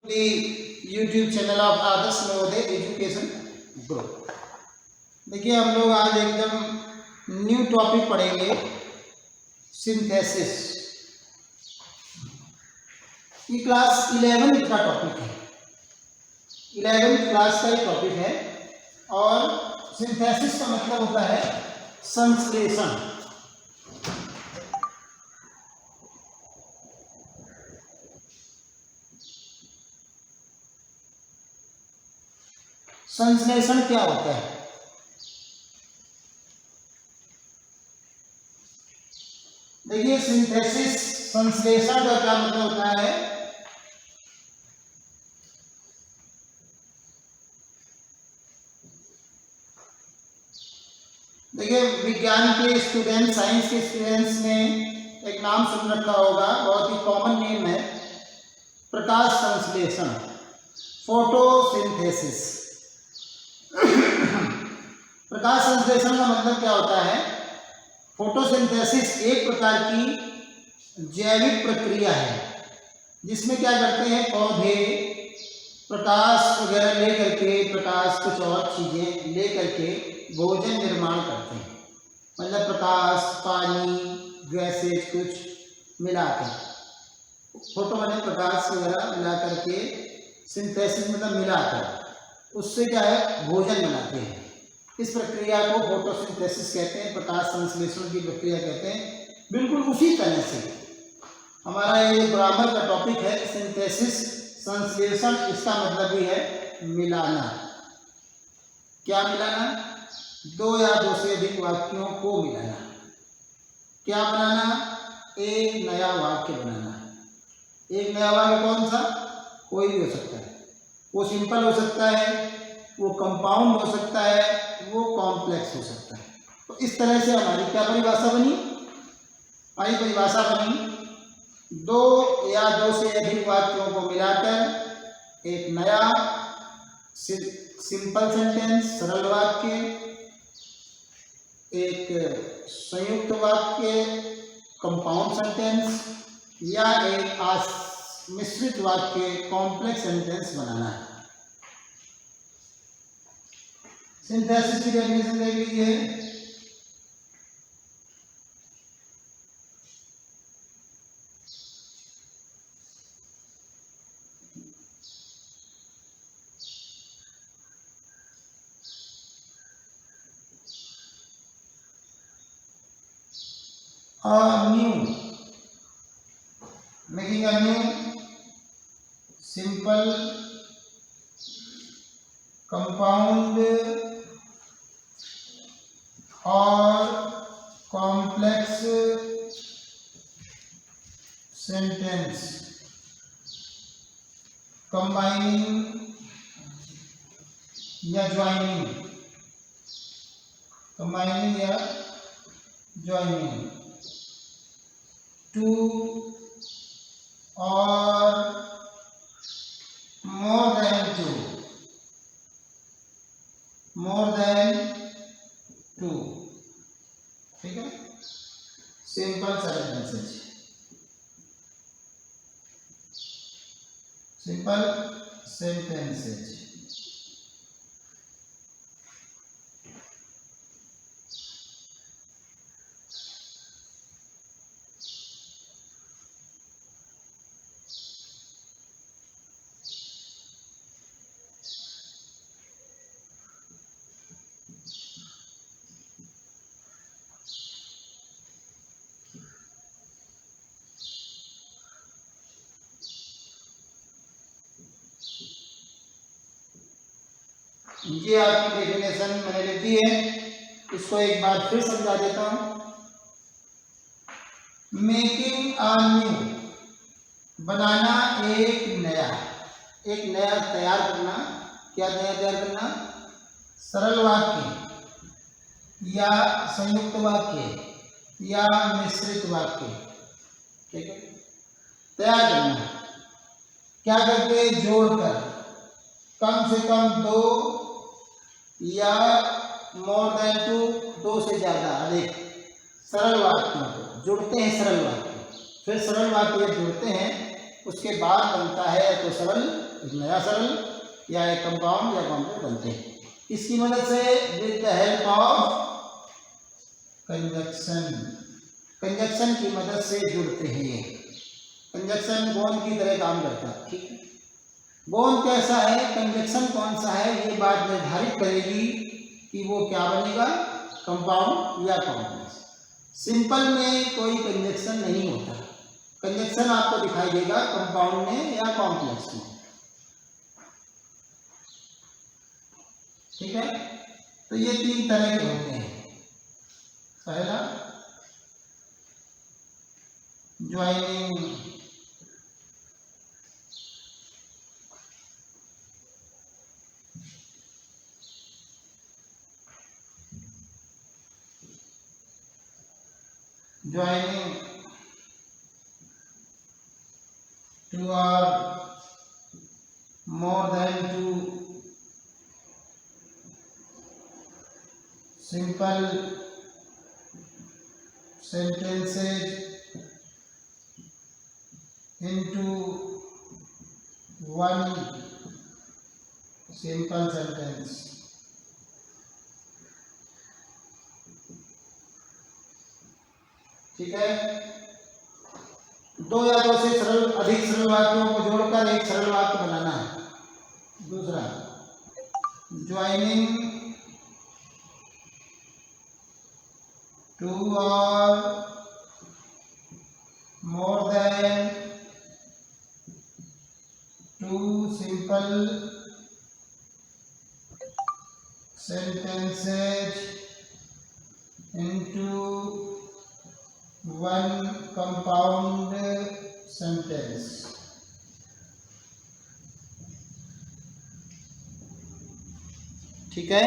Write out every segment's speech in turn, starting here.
YouTube channel of Adarsh Navodaya education group. देखिए हम लोग आज एकदम न्यू टॉपिक पढ़ेंगे, सिंथेसिस। ये क्लास 11 का टॉपिक है, 11th क्लास का ये टॉपिक है। और सिंथेसिस का मतलब होता है संश्लेषण। संश्लेषण क्या होता है? देखिए सिंथेसिस, संश्लेषण का क्या मतलब होता है? देखिए विज्ञान के स्टूडेंट, साइंस के स्टूडेंट्स ने एक नाम सुन रखा होगा, बहुत ही कॉमन नेम है, प्रकाश संश्लेषण, फोटोसिंथेसिस। प्रकाश संश्लेषण का मतलब क्या होता है? फोटोसिंथेसिस एक प्रकार की जैविक प्रक्रिया है जिसमें क्या करते हैं, पौधे प्रकाश वगैरह लेकर के, प्रकाश कुछ और चीजें लेकर के भोजन निर्माण करते हैं। मतलब प्रकाश, पानी, गैसेज कुछ मिलाकर, फोटो मैंने प्रकाश वगैरह मिला करके, सिंथेसिस मतलब मिलाकर उससे क्या है, भोजन बनाते हैं। इस प्रक्रिया को फोटोसिंथेसिस कहते हैं, प्रकाश संश्लेषण की प्रक्रिया कहते हैं। बिल्कुल उसी तरह से हमारा ये ग्रामर का टॉपिक है, सिंथेसिस, संश्लेषण। इसका मतलब भी है मिलाना। क्या मिलाना? दो या दो से अधिक वाक्यों को मिलाना। क्या बनाना? एक नया वाक्य बनाना। एक नया वाक्य कौन सा? कोई भी हो सकता है। वो सिंपल हो सकता है, वो कंपाउंड हो सकता है, वो कॉम्प्लेक्स हो सकता है। तो इस तरह से हमारी क्या परिभाषा बनी? हमारी परिभाषा बनी, दो या दो से अधिक वाक्यों को मिलाकर एक नया सिंपल सेंटेंस, सरल वाक्य, एक संयुक्त वाक्य, कंपाउंड सेंटेंस, या एक मिश्रित वाक्य, कॉम्प्लेक्स सेंटेंस बनाना है। सिंथेसिस की डेफिनेशन देख लीजिए। Making a new simple compound or complex sentence, combining या joining, combining या joining two or more than two, more than two। ठीक है, सिंपल सेंटेंसेज, सिंपल सेंटेंसेज। ये आपकी डेफिनेशन मैंने लिख दी है, इसको एक बार फिर समझा देता हूं। मेकिंग अ न्यू, बनाना एक नया, एक नया तैयार करना। क्या नया तैयार करना? सरल वाक्य या संयुक्त वाक्य या मिश्रित वाक्य। ठीक है, तैयार करना। क्या करके? जोड़कर, कम से कम दो या मोर देन टू, दो से ज्यादा अधिक सरल वाक्यों को जुड़ते हैं। सरल वाक्य, फिर सरल वाक्य जुड़ते हैं उसके बाद बनता है तो सरल, एक नया सरल या एक कंपाउंड या कॉम्प्लेक्स बनते हैं। इसकी मदद से with the help of conjunction, conjunction की मदद से जुड़ते हैं ये। कंजक्शन बॉन्ड की तरह काम करता है, ठीक है। बॉन्ड कैसा है, कंजक्शन कौन सा है, ये बात निर्धारित करेगी कि वो क्या बनेगा, कंपाउंड या कॉम्प्लेक्स। सिंपल में कोई कंजक्शन नहीं होता, कंजक्शन आपको दिखाई देगा कंपाउंड में या कॉम्प्लेक्स में, ठीक है। तो ये तीन तरह के होते हैं। पहला joining, joining two or more than two simple sentences into one simple sentence। ठीक है। दो या दो से सरल अधिक सरल वाक्यों को जोड़कर एक सरल वाक्य बनाना है। दूसरा ज्वाइनिंग टू और more than two simple sentences into one compound sentence। ठीक है।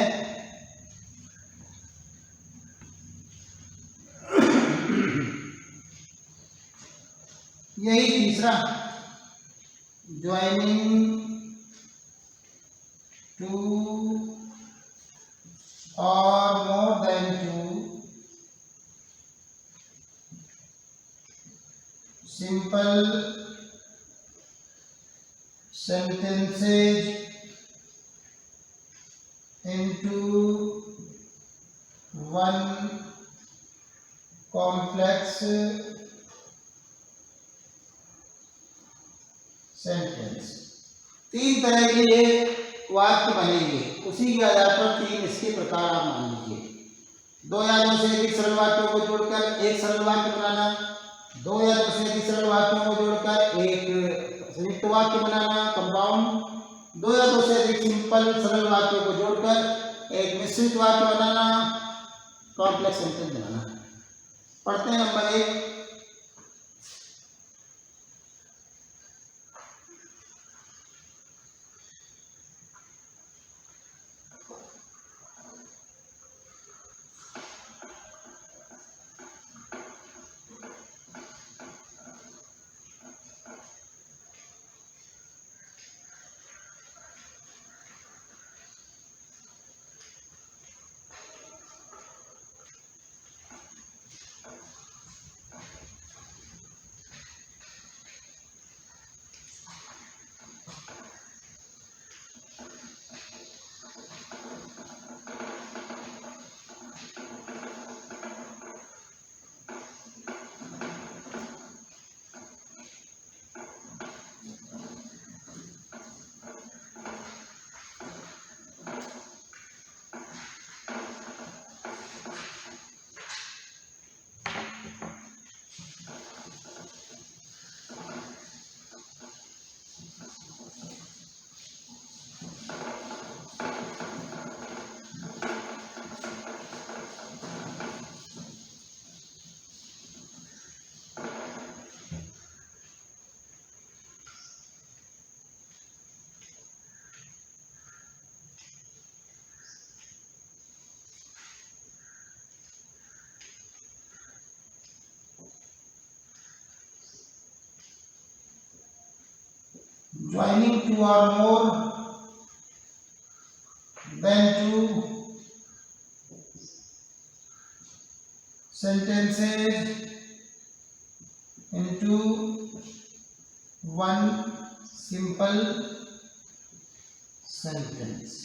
यही तीसरा joining two or more than two simple sentences into one complex sentence। तीन तरह के ये वाक्य बनेंगे, उसी के आधार पर तीन इसके प्रकार आप मान लीजिए। दो या दो से अधिक सरल वाक्यों को जोड़कर एक सरल वाक्य बनाना, दो या दो से अधिक सरल वाक्यों को जोड़कर एक संयुक्त वाक्य बनाना कंपाउंड, दो या दो से अधिक सिंपल सरल वाक्यों को जोड़कर एक मिश्रित वाक्य बनाना कॉम्प्लेक्स सेंटेंस बनाना। पढ़ते हैं number 1। Joining two or more than two sentences into one simple sentence.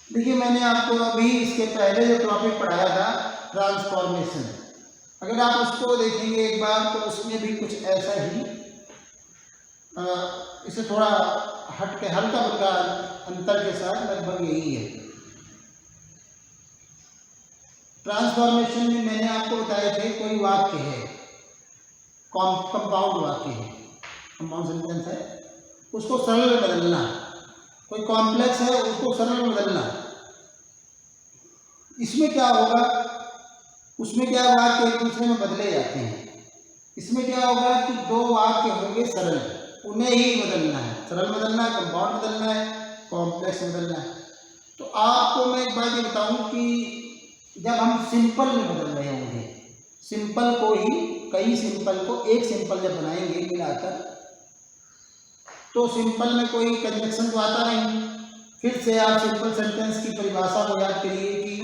देखिए मैंने आपको अभी इसके पहले जो टॉपिक पढ़ाया था ट्रांसफॉर्मेशन, अगर आप उसको देखेंगे एक बार तो उसमें भी कुछ ऐसा ही इसे थोड़ा हट के हल्का फुल्का अंतर के साथ लगभग यही है। ट्रांसफॉर्मेशन में मैंने आपको बताए थे कोई वाक्य है, कंपाउंड वाक्य है, कंपाउंड सेंटेंस है, उसको सरल में बदलना, कोई कॉम्प्लेक्स है उसको सरल में बदलना। इसमें क्या होगा, उसमें क्या वाक्य एक दूसरे में बदले जाते हैं। इसमें क्या होगा कि दो वाक्य होंगे सरल, उन्हें ही बदलना है, सरल बदलना है, कंपाउंड बदलना है, कॉम्प्लेक्स बदलना है। तो आपको मैं एक बात ये बताऊं कि जब हम सिंपल में बदल रहे होंगे, सिंपल को ही कई सिंपल को एक सिंपल जब बनाएंगे मिलाकर, तो सिंपल में कोई कंजक्शन तो आता नहीं। फिर से आप सिंपल सेंटेंस की परिभाषा को याद करिए कि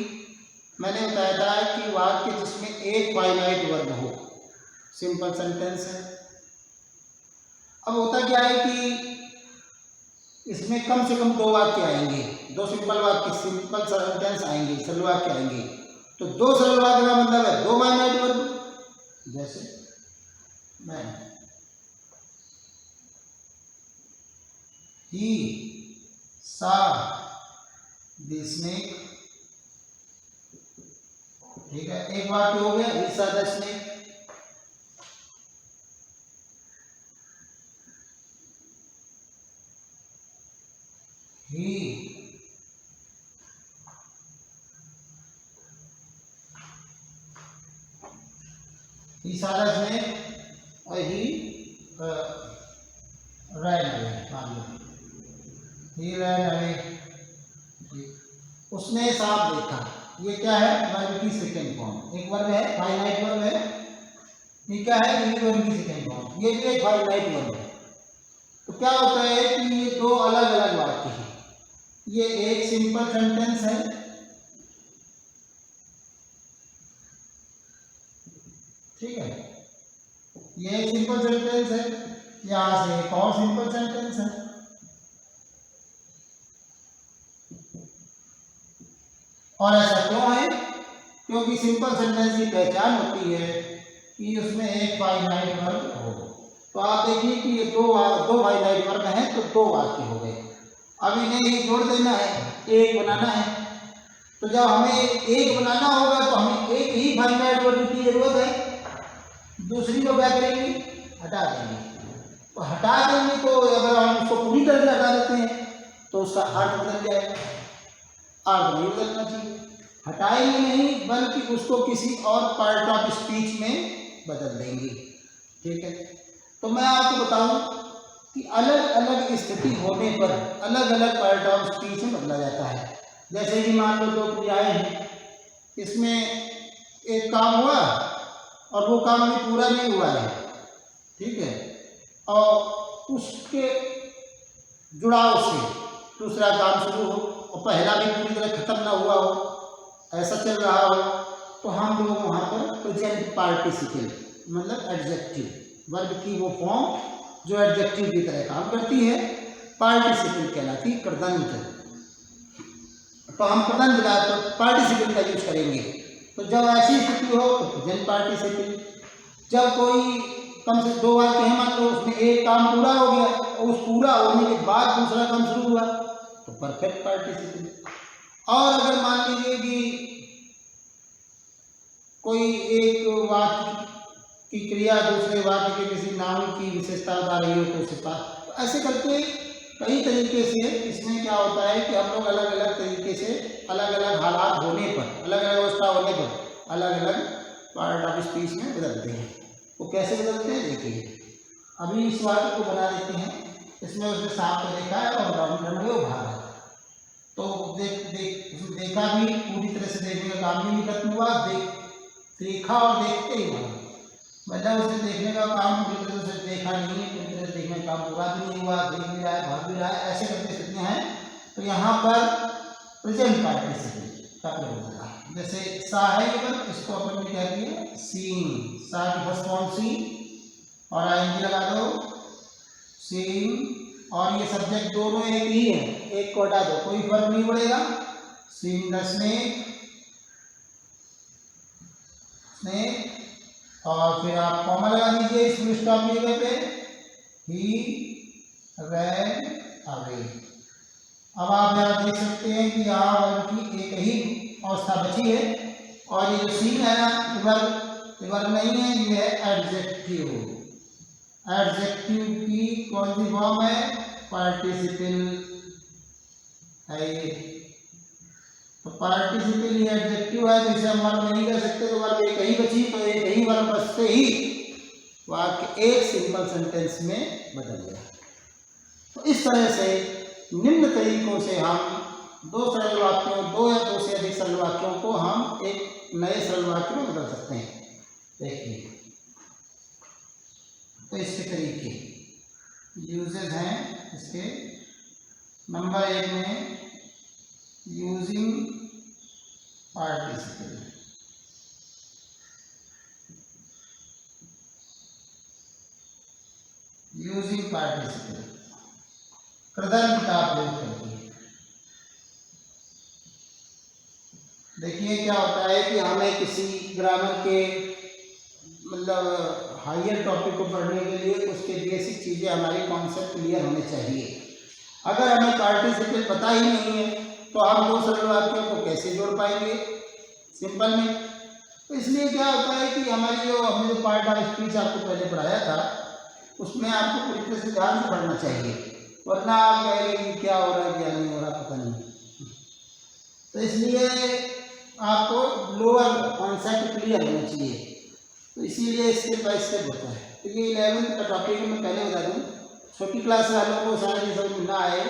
मैंने बताया था कि वाक्य जिसमें एक फाइनाइट वर्ब हो सिंपल सेंटेंस है। अब होता क्या है कि इसमें कम से कम दो वाक्य आएंगे, दो सिंपल वाक्य, सिंपल सेंटेंस आएंगे, सरल वाक्य आएंगे। तो दो सरल वाक्य का मतलब है दो फाइनाइट वर्ब, जैसे मैं ही saw the snake, ठीक है, एक वाक्य हो गया he saw the snake। he saw the snake और he ran away, मान लो he ran away, उसने सांप देखा। ये क्या है, वर्ब की सेकंड फॉर्म, एक वर्ब है फाइनाइट वर्ब है, ये क्या है, ये वर्ब की सेकंड फॉर्म, ये भी एक फाइनाइट वर्ब है। तो क्या होता है कि ये दो अलग अलग वाक्य हैं, ये एक सिंपल सेंटेंस है, ठीक है, ये एक सिंपल सेंटेंस है, यहां से एक और सिंपल सेंटेंस है। और ऐसा क्यों है, क्योंकि सिंपल सेंटेंस की पहचान होती है कि उसमें एक फाइनाइट वर्ब हो। तो आप देखिए कि ये दो फाइनाइट वर्ब हैं, तो दो वाक्य हो गए। अब इन्हें ही जोड़ देना है, एक बनाना है। तो जब हमें एक बनाना होगा तो हमें एक ही फाइनाइट वर्ब की जरूरत है, दूसरी को क्या करेंगे, हटा देंगे। तो हटा देंगे तो अगर हम उसको पूरी तरह से हटा देते हैं तो उसका अर्थ बदल जाएगा, अर्थ नहीं बदलना चाहिए। हटाएंगे नहीं बल्कि उसको किसी और पार्ट ऑफ स्पीच में बदल देंगे, ठीक है। तो मैं आपको बताऊं कि अलग अलग स्थिति होने पर अलग अलग पार्ट ऑफ स्पीच में बदला जाता है। जैसे कि मान लो दो क्रियाएं हैं, इसमें एक काम हुआ और वो काम भी पूरा नहीं हुआ है, ठीक है, और उसके जुड़ाव से दूसरा काम शुरू हो और पहला भी पूरी तरह खत्म ना हुआ हो, ऐसा चल रहा हो, तो हम लोग वहाँ पर प्रेजेंट पार्टिसिपल मतलब एडजेक्टिव वर्ब की वो फॉर्म जो एडजेक्टिव की तरह काम करती है पार्टिसिपल कहलाती है, कृदंत। तो हम कृदंत का तो पार्टिसिपल का यूज करेंगे। तो जब ऐसी स्थिति हो तो प्रेजेंट पार्टिसिपल। जब कोई कम से दो वाक्य है, मान लो उसमें एक काम पूरा हो गया और उस पूरा होने के बाद दूसरा काम शुरू हुआ तो परफेक्ट पार्टिसिपल। और अगर मान लीजिए कि कोई एक वाक्य की क्रिया दूसरे वाक्य के किसी नाउन की विशेषता बता रही हो तो उसे तो ऐसे करके कई तरीके से इसमें क्या होता है कि हम लोग अलग अलग तरीके से अलग अलग हालात होने पर, अलग अलग अवस्था होने पर अलग अलग पार्ट ऑफ स्पीच में बदलते हैं। वो कैसे बदलते हैं देखिए, अभी इस वाक्य को बना देते हैं, इसमें उसने सांप को देखा है और रन हुए भागा। तो देखा भी पूरी तरह से देखने का काम भी नहीं खत्म हुआ, देखा और देखते ही भागा, मतलब उसने देखने का काम पूरी तरह से देखा नहीं है, पूरी तरह से देखने का काम पूरा भी नहीं हुआ, देख भी रहा है, भाग भी रहा है, ऐसे करते स्थितियाँ हैं। तो यहाँ पर प्रेजेंट पार्टिसिपल का प्रयोग होगा। जैसे सा है ये वर्ब, इसको अपन ने क्या किया सीन, सा की फर्स्ट फॉर्म सी और आईएनजी लगा दो सीन, और ये सब्जेक्ट दोनों एक ही है, एक को हटा दो, कोई फर्क नहीं पड़ेगा। सीन द स्नेक, स्नेक, और फिर आप कॉमा लगा दीजिए इस फुल स्टॉप की जगह पे, ही रैन अवे। अब आप यहाँ देख सकते हैं कि यहाँ वर्ब की एक ही अवस्था बची है, और ये जो सीन है ना वर्ब नहीं है, ये है एडजेक्टिव। एडजेक्टिव की कौन सी फॉर्म है, पार्टिसिपल है ये, तो पार्टिसिपल ही एडजेक्टिव है, तो इसे हम वर्ब नहीं कर सकते, तो वर्ब एक ही बची, तो एक ही वर्ब बचते ही वाक्य एक सिंपल सेंटेंस में बदल गया। तो इस तरह से निम्न तरीकों से हम दो सरल वाक्यों, दो या दो से अधिक सरल वाक्यों को हम एक नए सरल वाक्य में बदल सकते हैं। देखिए तो इसके तरीके यूजेस हैं इसके, नंबर 1 में यूजिंग पार्टिसिपल, यूजिंग पार्टिसिपल कृदंत का प्रयोग करके। देखिए क्या होता है कि हमें किसी ग्रामर के मतलब हायर टॉपिक को पढ़ने के लिए उसके बेसिक चीज़ें हमारी कॉन्सेप्ट क्लियर होने चाहिए। अगर हमें पार्टिसिपल पता ही नहीं है तो हम दो सरल वाक्यों को कैसे जोड़ पाएंगे सिंपल में। तो इसलिए क्या होता है कि हमारी हमने जो पार्ट ऑफ स्पीच आपको पहले पढ़ाया था उसमें आपको पूरी तरह से ध्यान से पढ़ना चाहिए, वरना आप कहेंगे क्या हो रहा है क्या नहीं हो रहा पता नहीं। तो इसलिए आपको लोअर कॉन्सेप्ट क्लियर होना चाहिए, तो इसीलिए स्टेप बाय स्टेप होता है। तो ये 11th का टॉपिक मैं पहले बता दूँ, छोटी क्लास वालों को शायद ये समझ ना आए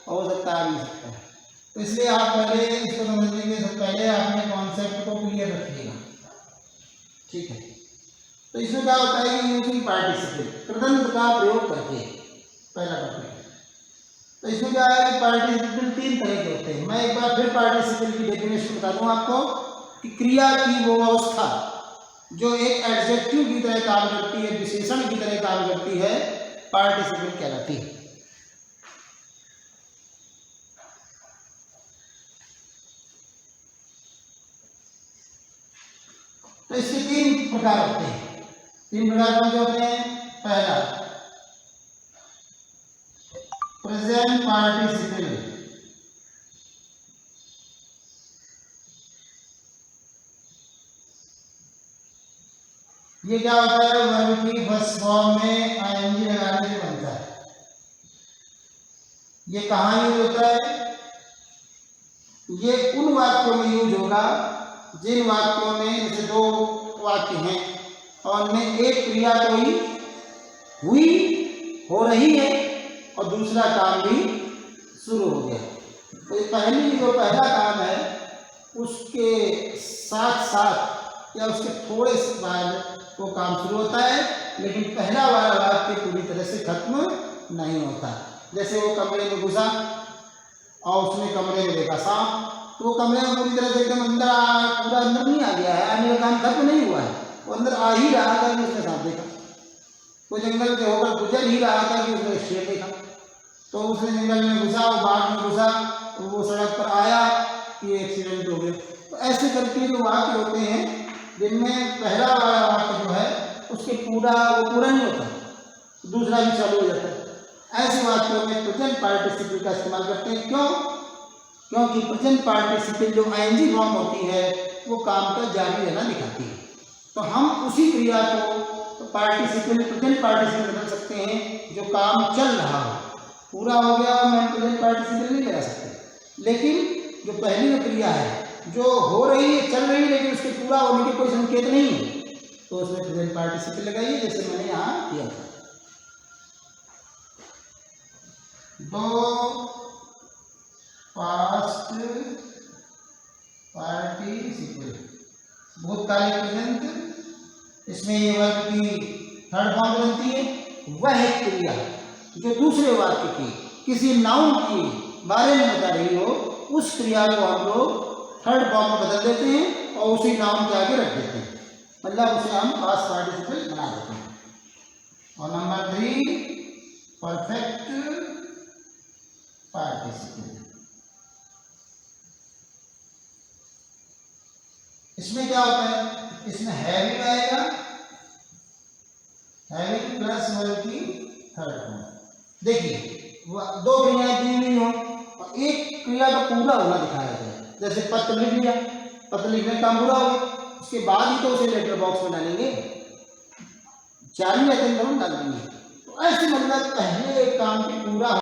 और हो सकता आ नहीं सकता है, तो इसलिए आप पहले इसको समझने के सबसे पहले अपने कॉन्सेप्ट को क्लियर रखिएगा, ठीक है। तो इसमें क्या होता है कि यूजिंग पार्टिसिपल कृदंत का प्रयोग करके, पहला टॉपिक। तो इसमें क्या है कि पार्टिसिपल 3 तरह के होते हैं। मैं एक बार फिर पार्टिसिपल की डेफिनेशन बता दूं आपको कि क्रिया की वो अवस्था जो एक एडजेक्टिव की तरह काम करती है, विशेषण की तरह काम करती है, पार्टिसिपल कहलाती है। तो इसके 3 प्रकार होते हैं। 3 प्रकार कौन से होते हैं? पहला प्रेजेंट पार्टिसिपल, ये क्या होता है वर्ब की फर्स्ट फॉर्म में आईएनजी लगाने से बनता है। ये कहाँ यूज होता है? ये उन वाक्यों में यूज होगा जिन वाक्यों में जैसे 2 वाक्य हैं और उनमें एक क्रिया कोई हुई हो रही है और दूसरा काम भी शुरू हो गया। तो ये पहला काम है उसके साथ साथ या उसके थोड़े से बाद वो काम शुरू होता है, लेकिन पहला वाला वाक्य पूरी तरह से खत्म नहीं होता। जैसे वो कमरे में घुसा और उसने कमरे में देखा सांप, तो वो कमरे में पूरी तरह से एकदम अंदर पूरा अंदर नहीं आ गया है, आने का काम खत्म नहीं हुआ है, वो अंदर आ ही रहा था कि उसने सांप देखा। वो जंगल से होकर गुजर ही रहा था कि उसने शेर देखा, तो उसने जंगल में घुसा, वो बाग में घुसा, तो वो सड़क पर आया कि एक्सीडेंट हो गया। तो ऐसे करके जो वाक्य होते हैं जिनमें पहला वाला वाक्य जो है उसके पूरा नहीं होता, दूसरा भी चालू हो जाता है। ऐसे वाक्यों में प्रेजेंट पार्टिसिपल का इस्तेमाल करते हैं। क्यों? क्योंकि प्रेजेंट पार्टिसिपल जो आईएनजी फॉर्म होती है वो काम का जारी रहना दिखाती है। तो हम उसी क्रिया को पार्टिसिपल प्रेजेंट पार्टिसिपल बदल सकते हैं जो काम चल रहा हो। पूरा हो गया मैं प्रेजेंट पार्टिसिपल नहीं लगा सकते, लेकिन जो पहली जो क्रिया है जो हो रही है चल रही है लेकिन उसके पूरा होने के कोई संकेत नहीं है, तो उसमें प्रेजेंट पार्टिसिपल लगाइए, जैसे मैंने यहाँ किया था। 2 पास्ट पार्टिसिपल भूतकालिक प्रेजेंट, इसमें ये वर्ब की थर्ड फॉर्म बनती है। वह क्रिया जो दूसरे वाक्य की किसी नाउन की बारे में बता रही हो, उस क्रिया को हम लोग थर्ड फॉर्म में बदल देते हैं और उसी नाउन के आगे रख देते हैं, मतलब उसे हम पास्ट पार्टिसिपल बना देते हैं। और नंबर 3 परफेक्ट पार्टिसिपल। इसमें क्या होता है, इसमें हैविंग आएगा, हैविंग प्लस वर्ब की थर्ड फॉर्म। देखिए दो क्रियाएं दी हुई हो और एक क्रिया का पूरा होना दिखाया जाए, जैसे पत्र लिख लिया, पत्र लिखने का काम पूरा हो गया, उसके बाद ही तो उसे लेटर बॉक्स में डालेंगे, जारी रहते हैं डाल देंगे। तो ऐसे मतलब पहले एक काम की पूरा